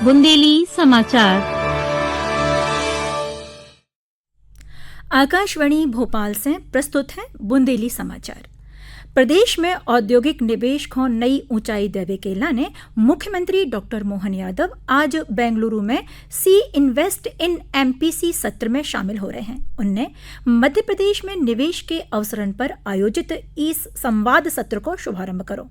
बुंदेली समाचार। आकाशवाणी भोपाल से प्रस्तुत है बुंदेली समाचार। प्रदेश में औद्योगिक निवेश को नई ऊंचाई देवे के लाने मुख्यमंत्री डॉक्टर मोहन यादव आज बेंगलुरु में सी इन्वेस्ट इन एमपीसी सत्र में शामिल हो रहे हैं। उनने मध्य प्रदेश में निवेश के अवसर पर आयोजित इस संवाद सत्र को शुभारंभ करो।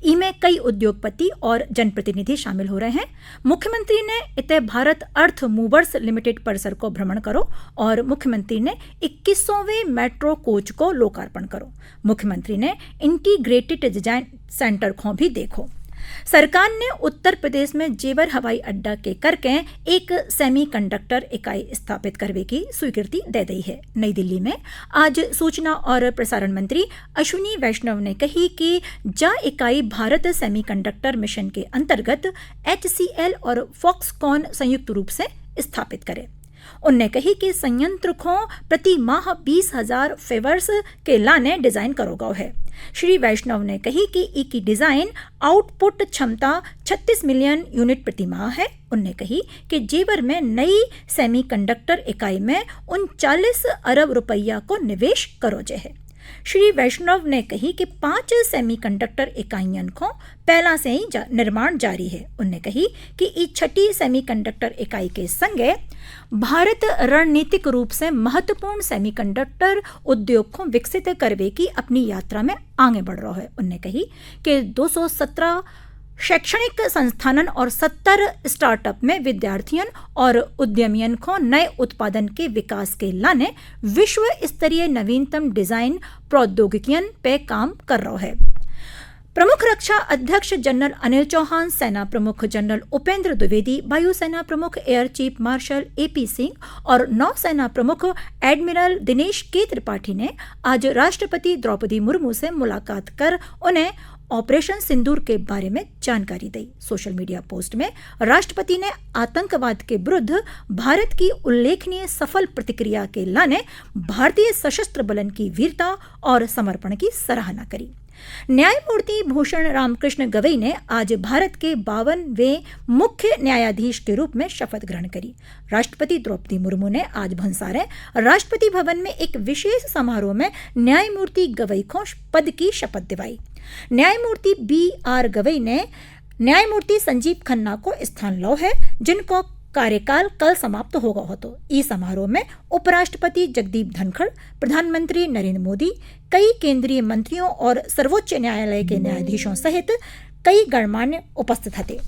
इनमें कई उद्योगपति और जनप्रतिनिधि शामिल हो रहे हैं। मुख्यमंत्री ने इतने भारत अर्थ मूवर्स लिमिटेड परिसर को भ्रमण करो और मुख्यमंत्री ने 21वें मेट्रो कोच को लोकार्पण करो। मुख्यमंत्री ने इंटीग्रेटेड डिजाइन सेंटर को भी देखो। सरकार ने उत्तर प्रदेश में जेवर हवाई अड्डा के करके एक सेमीकंडक्टर इकाई स्थापित करने की स्वीकृति दे दी है। नई दिल्ली में आज सूचना और प्रसारण मंत्री अश्विनी वैष्णव ने कही कि जा इकाई भारत सेमीकंडक्टर मिशन के अंतर्गत HCL और फॉक्सकॉन संयुक्त रूप से स्थापित करे। उनने कही कि संयंत्र को प्रति माह 20,000 फेवर्स के लाने डिजाइन करोगा है। श्री वैष्णव ने कही कि इकी डिजाइन आउटपुट क्षमता 36 मिलियन यूनिट प्रति माह है। उनने कही कि जेवर में नई सेमीकंडक्टर इकाई में 39 अरब रुपया को निवेश करो जे है। श्री वैष्णव ने कही कि 5 सेमीकंडक्टर इकाइयों को पहला से ही निर्माण जारी है। उनने कही कि इस छठी सेमीकंडक्टर इकाई के संगे भारत रणनीतिक रूप से महत्वपूर्ण सेमीकंडक्टर उद्योग को विकसित करने की अपनी यात्रा में आगे बढ़ रहा है। उनने कही कि 217 शैक्षणिक संस्थानन और 70 स्टार्टअप में विद्यार्थियों और उद्यमियों को नए उत्पादन के विकास के लाने विश्व स्तरीय नवीनतम डिजाइन प्रौद्योगिकियों पे काम कर रहा है। प्रमुख रक्षा अध्यक्ष जनरल अनिल चौहान, सेना प्रमुख जनरल उपेंद्र द्विवेदी, वायुसेना प्रमुख air chief marshal AP Singh और नौसेना प्रमुख एडमिरल दिनेश के त्रिपाठी ने आज राष्ट्रपति द्रौपदी मुर्मू से मुलाकात कर उन्हें ऑपरेशन सिंदूर के बारे में जानकारी दी। सोशल मीडिया पोस्ट में राष्ट्रपति ने आतंकवाद के विरुद्ध भारत की उल्लेखनीय सफल प्रतिक्रिया के लाने भारतीय सशस्त्र बलन की वीरता और समर्पण की सराहना करी। न्यायमूर्ति भूषण रामकृष्ण गवई ने आज भारत के 52वें मुख्य न्यायाधीश के रूप में शपथ ग्रहण करी। राष्ट्रपति द्रौपदी मुर्मू ने आज भंसारे राष्ट्रपति भवन में एक विशेष समारोह में न्यायमूर्ति गवई को पद की शपथ दिलाई। न्यायमूर्ति BR गवई ने न्यायमूर्ति संजीव खन्ना को स्थान लो है, जिनको कार्यकाल कल समाप्त होगा हो। तो इस समारोह में उपराष्ट्रपति जगदीप धनखड़, प्रधानमंत्री नरेंद्र मोदी, कई केंद्रीय मंत्रियों और सर्वोच्च न्यायालय के न्यायाधीशों सहित कई गणमान्य उपस्थित थे।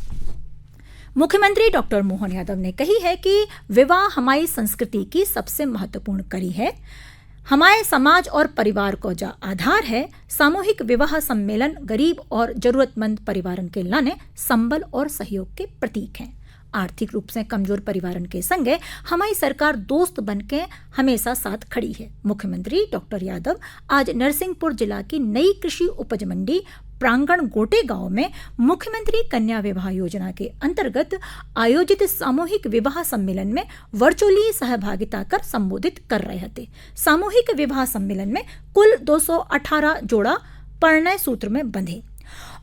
मुख्यमंत्री डॉक्टर मोहन यादव ने कही है कि विवाह हमारी संस्कृति की सबसे महत्वपूर्ण कड़ी है। हमारे समाज और परिवार को जो आधार है। सामूहिक विवाह सम्मेलन गरीब और जरूरतमंद परिवारों के लाने संबल और सहयोग के प्रतीक हैं। आर्थिक रूप से कमजोर परिवारों के संगे हमारी सरकार दोस्त बनके हमेशा साथ खड़ी है। मुख्यमंत्री डॉक्टर यादव आज नरसिंहपुर जिला की नई कृषि उपज मंडी प्रांगण गोटे गांव में मुख्यमंत्री कन्या विवाह योजना के अंतर्गत आयोजित सामूहिक विवाह सम्मेलन में वर्चुअली सहभागिता कर संबोधित कर रहे थे। सामूहिक विवाह सम्मेलन में कुल 218 जोड़ा परिणय सूत्र में बंधे।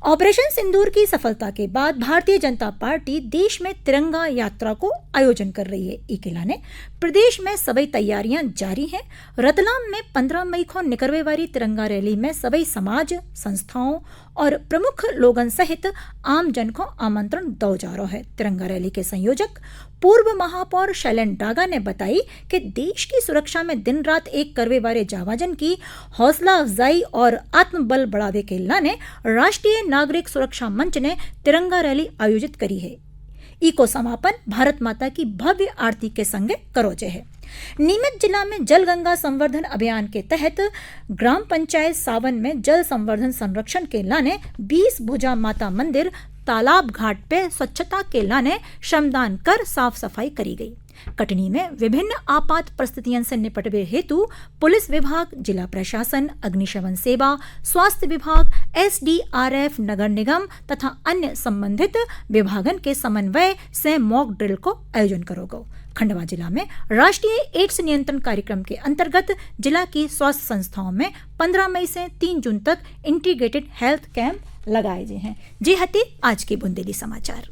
ऑपरेशन सिंदूर की सफलता के बाद भारतीय जनता पार्टी देश में तिरंगा यात्रा को आयोजन कर रही है। इसके लाने प्रदेश में सभी तैयारियां जारी हैं। रतलाम में 15 मई को निकलने वाली तिरंगा रैली में सभी समाज, संस्थाओं और प्रमुख लोगन सहित आम जन को आमंत्रण दो जा रहा है। तिरंगा रैली के संयोजक पूर्व महापौर शैलेन डागा ने बताई कि देश की सुरक्षा में दिन रात एक करवे वाले जावाजन की हौसला अफजाई और आत्मबल बढ़ावे के लाने राष्ट्रीय नागरिक सुरक्षा मंच ने तिरंगा रैली आयोजित करी है। इको समापन भारत माता की भव्य आरती के संगे करोजे है। नीमच जिला में जल गंगा संवर्धन अभियान के तहत ग्राम पंचायत सावन में जल संवर्धन संरक्षण के लाने 20 भुजा माता मंदिर तालाब घाट पे स्वच्छता के लाने श्रमदान कर साफ सफाई करी गई। कटनी में विभिन्न आपात परिस्थितियों से निपटने हेतु पुलिस विभाग, जिला प्रशासन, अग्निशमन सेवा, स्वास्थ्य विभाग, SDRF, नगर निगम तथा अन्य संबंधित विभागन के समन्वय से मॉक ड्रिल को आयोजन करोगे। खंडवा जिला में राष्ट्रीय एड्स नियंत्रण कार्यक्रम के अंतर्गत जिला की स्वास्थ्य संस्थाओं में 15 मई से 3 जून तक इंटीग्रेटेड हेल्थ कैंप लगाए गए हैं। जी हती आज के बुंदेली समाचार।